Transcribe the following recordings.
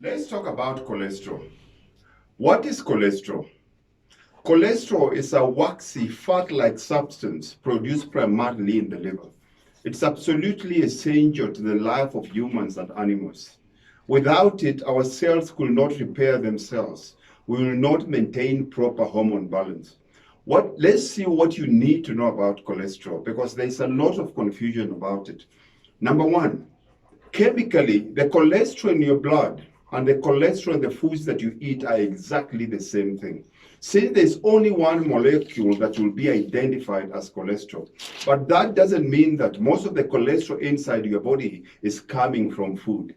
Let's talk about cholesterol. What is cholesterol? Cholesterol is a waxy, fat-like substance produced primarily in the liver. It's absolutely essential to the life of humans and animals. Without it, our cells could not repair themselves. We will not maintain proper hormone balance. Let's see what you need to know about cholesterol, because there's a lot of confusion about it. Number one, chemically, the cholesterol in your blood and the cholesterol in the foods that you eat are exactly the same thing. Since there's only one molecule that will be identified as cholesterol, but that doesn't mean that most of the cholesterol inside your body is coming from food.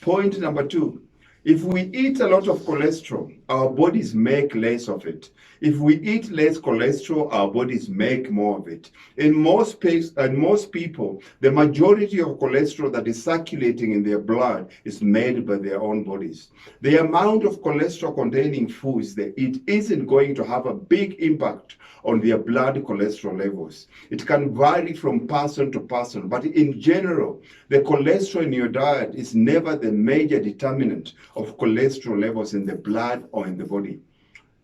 Point number two, if we eat a lot of cholesterol, our bodies make less of it. If we eat less cholesterol, our bodies make more of it. In most people, the majority of cholesterol that is circulating in their blood is made by their own bodies. The amount of cholesterol containing foods they eat isn't going to have a big impact on their blood cholesterol levels. It can vary from person to person, but in general, the cholesterol in your diet is never the major determinant of cholesterol levels in the blood or in the body.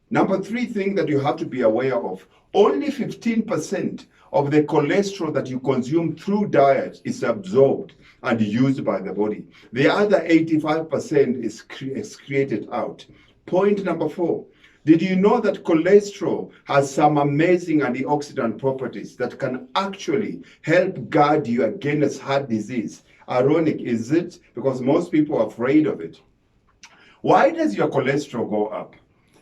Number three thing that you have to be aware of, only 15% of the cholesterol that you consume through diet is absorbed and used by the body. The other 85% is created out. Point number four, did you know that cholesterol has some amazing antioxidant properties that can actually help guard you against heart disease? Ironic, is it? Because most people are afraid of it. Why does your cholesterol go up?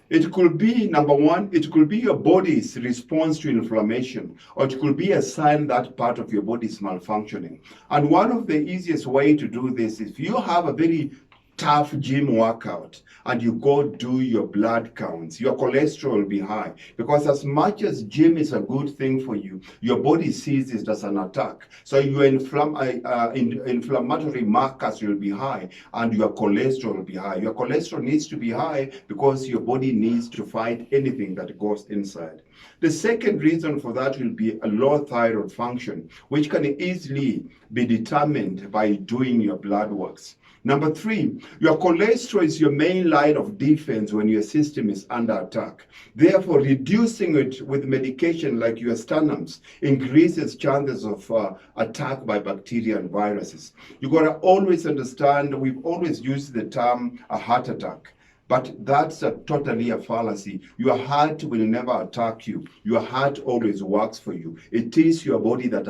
It could be, number one, it could be your body's response to inflammation, or it could be a sign that part of your body is malfunctioning. And one of the easiest way to do this is if you have a very tough gym workout and you go do your blood counts, your cholesterol will be high, because as much as gym is a good thing for you, your body sees it as an attack. So your inflammatory markers will be high and your cholesterol will be high. Your cholesterol needs to be high because your body needs to fight anything that goes inside. The second reason for that will be a low thyroid function, which can easily be determined by doing your blood works. Number three, your cholesterol is your main line of defense when your system is under attack. Therefore, reducing it with medication like your statins increases chances of attack by bacteria and viruses. You got to always understand, we've always used the term a heart attack. But that's totally a fallacy. Your heart will never attack you. Your heart always works for you. It is your body that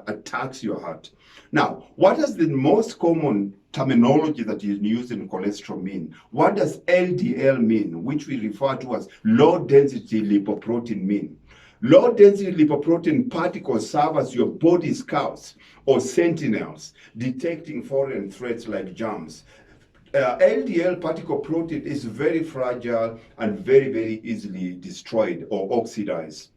attacks your heart. Now, what is the most common terminology that is used in cholesterol mean? What does LDL mean, which we refer to as low density lipoprotein mean? Low density lipoprotein particles serve as your body scouts or sentinels, detecting foreign threats like germs. LDL particle protein is very fragile and very, very easily destroyed or oxidized.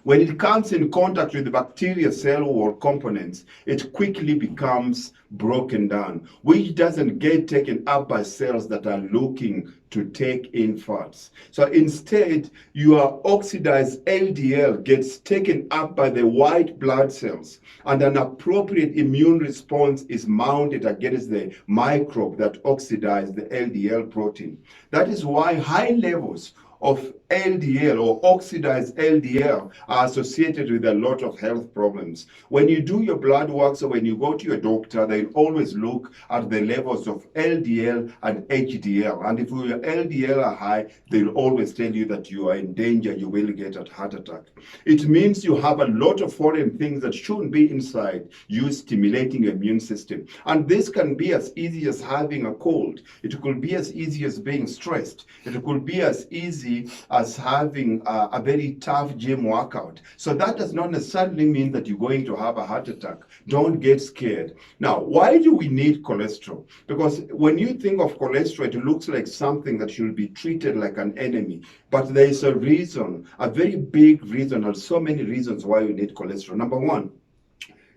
When it comes in contact with the bacteria cell wall components, it quickly becomes broken down, which doesn't get taken up by cells that are looking to take in fats. So instead, your oxidized LDL gets taken up by the white blood cells, and an appropriate immune response is mounted against the microbe that oxidized the LDL protein. That is why high levels of LDL or oxidized LDL are associated with a lot of health problems. When you do your blood work, or when you go to your doctor, they'll always look at the levels of LDL and HDL. And if your LDL are high, they'll always tell you that you are in danger, you will get a heart attack. It means you have a lot of foreign things that shouldn't be inside you, stimulating your immune system. And this can be as easy as having a cold. It could be as easy as being stressed. It could be as easy as having a very tough gym workout. So that does not necessarily mean that you're going to have a heart attack. Don't get scared. Now, why do we need cholesterol? Because when you think of cholesterol, it looks like something that should be treated like an enemy. But there is a reason, a very big reason, and so many reasons why we need cholesterol. Number one,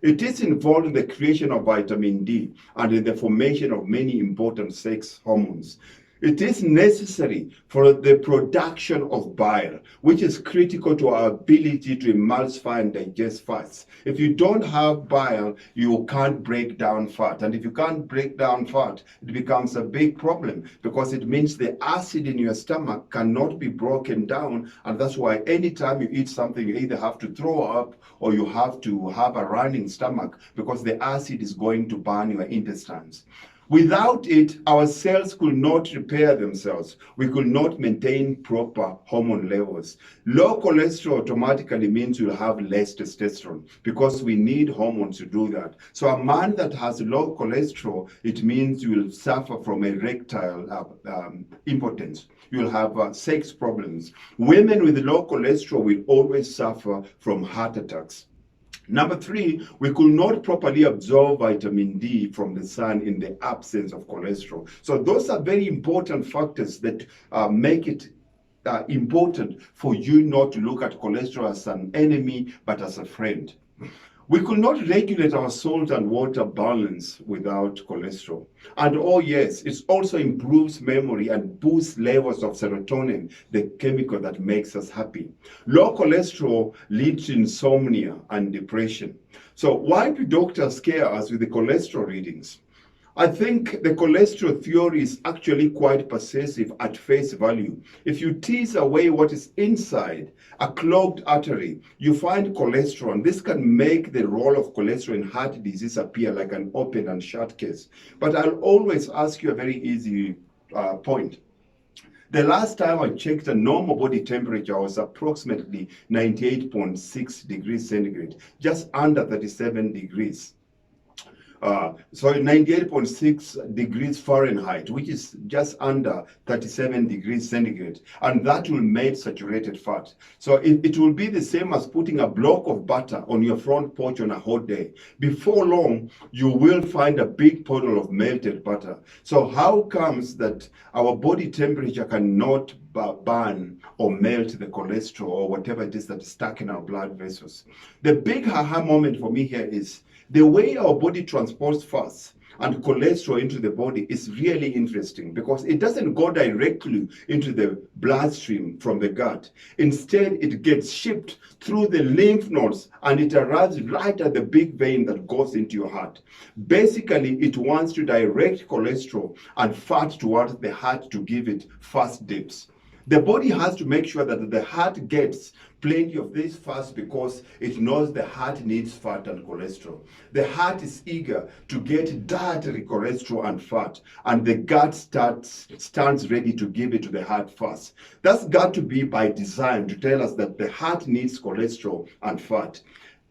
it is involved in the creation of vitamin D and in the formation of many important sex hormones. It is necessary for the production of bile, which is critical to our ability to emulsify and digest fats. If you don't have bile, you can't break down fat. And if you can't break down fat, it becomes a big problem because it means the acid in your stomach cannot be broken down. And that's why anytime you eat something, you either have to throw up or you have to have a running stomach because the acid is going to burn your intestines. Without it, our cells could not repair themselves. We could not maintain proper hormone levels. Low cholesterol automatically means you'll have less testosterone because we need hormones to do that. So a man that has low cholesterol, it means you will suffer from erectile impotence. You'll have sex problems. Women with low cholesterol will always suffer from heart attacks. Number 3, we could not properly absorb vitamin D from the sun in the absence of cholesterol. So those are very important factors that make it important for you not to look at cholesterol as an enemy, but as a friend. We could not regulate our salt and water balance without cholesterol. And oh yes, it also improves memory and boosts levels of serotonin, the chemical that makes us happy. Low cholesterol leads to insomnia and depression. So why do doctors scare us with the cholesterol readings? I think the cholesterol theory is actually quite persuasive at face value. If you tease away what is inside a clogged artery, you find cholesterol, and this can make the role of cholesterol in heart disease appear like an open and shut case. But I'll always ask you a very easy point. The last time I checked a normal body temperature was approximately 98.6 degrees centigrade, just under 37 degrees. 98.6 degrees Fahrenheit, which is just under 37 degrees centigrade, and that will make saturated fat. So it will be the same as putting a block of butter on your front porch on a hot day. Before long, you will find a big puddle of melted butter. So how comes that our body temperature cannot burn or melt the cholesterol or whatever it is that is stuck in our blood vessels? The big aha moment for me here is the way our body transports fats and cholesterol into the body is really interesting because it doesn't go directly into the bloodstream from the gut. Instead, it gets shipped through the lymph nodes and it arrives right at the big vein that goes into your heart. Basically, it wants to direct cholesterol and fat towards the heart to give it fast dips. The body has to make sure that the heart gets plenty of this fast because it knows the heart needs fat and cholesterol. The heart is eager to get dietary cholesterol and fat, and the gut stands ready to give it to the heart fast. That's got to be by design to tell us that the heart needs cholesterol and fat.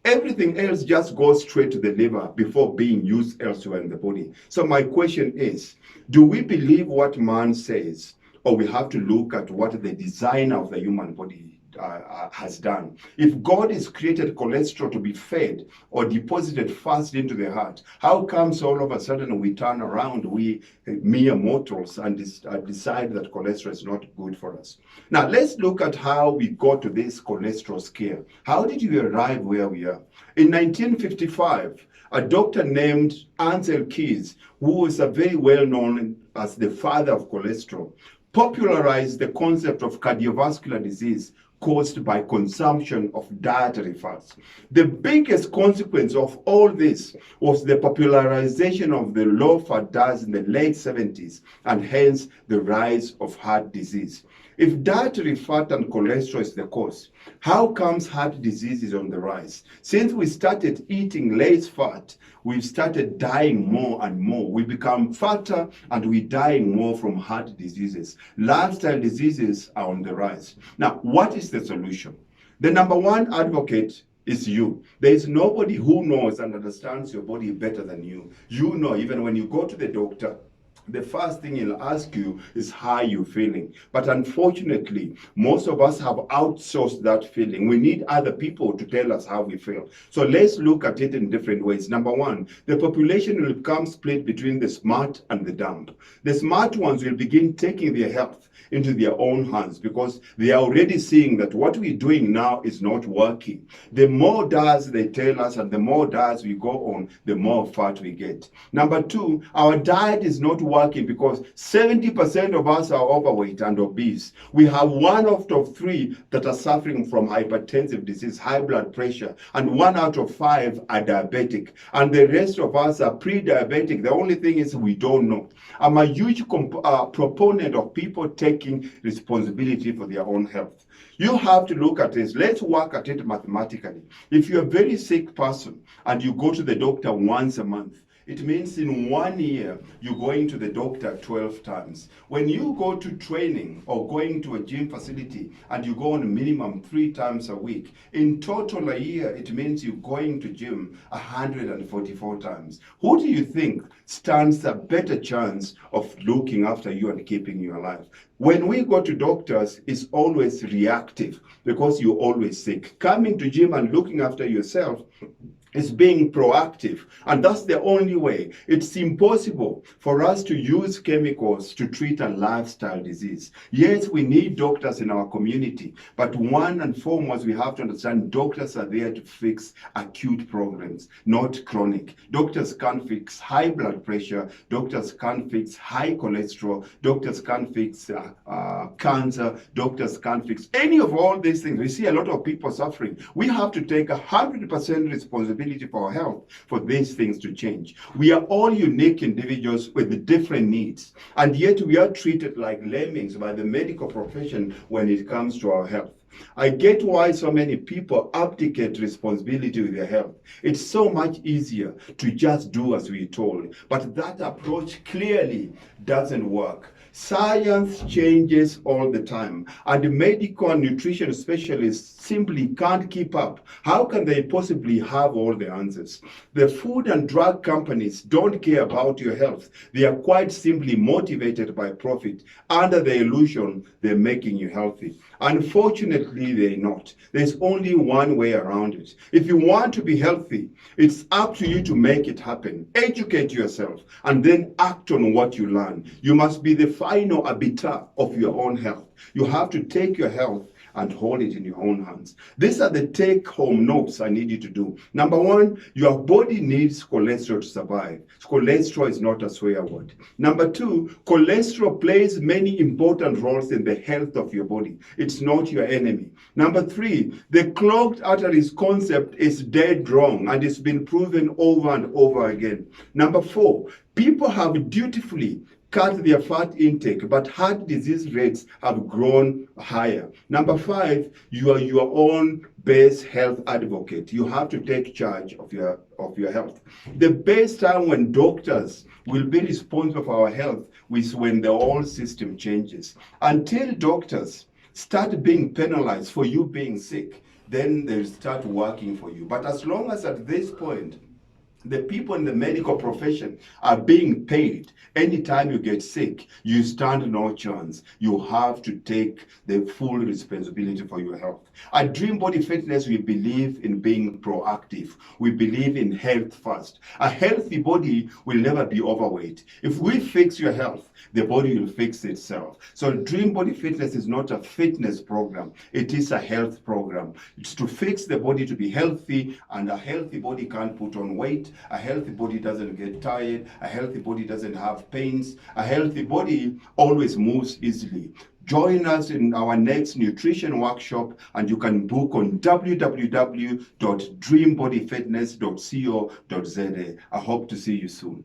Everything else just goes straight to the liver before being used elsewhere in the body. So my question is, do we believe what man says, or we have to look at what the designer of the human body has done? If God has created cholesterol to be fed or deposited fast into the heart, how comes all of a sudden we turn around, we mere mortals, and decide that cholesterol is not good for us? Now, let's look at how we got to this cholesterol scare. How did we arrive where we are? In 1955, a doctor named Ansel Keys, who was a very well known as the father of cholesterol, popularized the concept of cardiovascular disease caused by consumption of dietary fats. The biggest consequence of all this was the popularization of the low-fat diets in the late 70s, and hence the rise of heart disease. If dietary fat and cholesterol is the cause, how comes heart disease is on the rise? Since we started eating less fat, we've started dying more and more. We become fatter and we're dying more from heart diseases. Lifestyle diseases are on the rise. Now, what is the solution? The number one advocate is you. There is nobody who knows and understands your body better than you. You know, even when you go to the doctor, the first thing he'll ask you is how you're feeling. But unfortunately, most of us have outsourced that feeling. We need other people to tell us how we feel. So let's look at it in different ways. Number one, the population will become split between the smart and the dumb. The smart ones will begin taking their health into their own hands because they are already seeing that what we're doing now is not working. The more diets they tell us and the more diets we go on, the more fat we get. Number two, our diet is not working because 70% of us are overweight and obese. We have 1 out of 3 that are suffering from hypertensive disease, high blood pressure, and 1 out of 5 are diabetic. And the rest of us are pre-diabetic. The only thing is we don't know. I'm a huge proponent of people taking responsibility for their own health. You have to look at this. Let's work at it mathematically. If you're a very sick person and you go to the doctor once a month, it means in 1 year, you're going to the doctor 12 times. When you go to training or going to a gym facility and you go on minimum 3 times a week, in total a year, it means you're going to gym 144 times. Who do you think stands a better chance of looking after you and keeping you alive? When we go to doctors, it's always reactive because you're always sick. Coming to gym and looking after yourself is being proactive, and that's the only way. It's impossible for us to use chemicals to treat a lifestyle disease. Yes, we need doctors in our community, but one and foremost, we have to understand doctors are there to fix acute problems, not chronic. Doctors can't fix high blood pressure, doctors can't fix high cholesterol, doctors can't fix cancer, doctors can't fix any of all these things. We see a lot of people suffering. We have to take 100% responsibility for our health for these things to change. We are all unique individuals with different needs, and yet we are treated like lemmings by the medical profession when it comes to our health. I get why so many people abdicate responsibility with their health. It's so much easier to just do as we're told, but that approach clearly doesn't work. Science changes all the time, and medical and nutrition specialists simply can't keep up. How can they possibly have all the answers? The food and drug companies don't care about your health. They are quite simply motivated by profit under the illusion they're making you healthy. Unfortunately, they're not. There's only one way around it. If you want to be healthy, it's up to you to make it happen. Educate yourself and then act on what you learn. You must be the final arbiter of your own health. You have to take your health and hold it in your own hands. These are the take-home notes I need you to do. Number 1, your body needs cholesterol to survive. Cholesterol is not a swear word. Number 2, cholesterol plays many important roles in the health of your body. It's not your enemy. Number 3, the clogged arteries concept is dead wrong, and it's been proven over and over again. Number 4, people have dutifully cut their fat intake, but heart disease rates have grown higher. Number 5, you are your own best health advocate. You have to take charge of your health. The best time when doctors will be responsible for our health is when the whole system changes. Until doctors start being penalized for you being sick, then they'll start working for you. But as long as at this point, the people in the medical profession are being paid. Anytime you get sick, you stand no chance. You have to take the full responsibility for your health. At Dream Body Fitness, we believe in being proactive. We believe in health first. A healthy body will never be overweight. If we fix your health, the body will fix itself. So Dream Body Fitness is not a fitness program. It is a health program. It's to fix the body to be healthy, and a healthy body can't put on weight. A healthy body doesn't get tired. A healthy body doesn't have pains. A healthy body always moves easily. Join us in our next nutrition workshop, and you can book on www.dreambodyfitness.co.za. I hope to see you soon.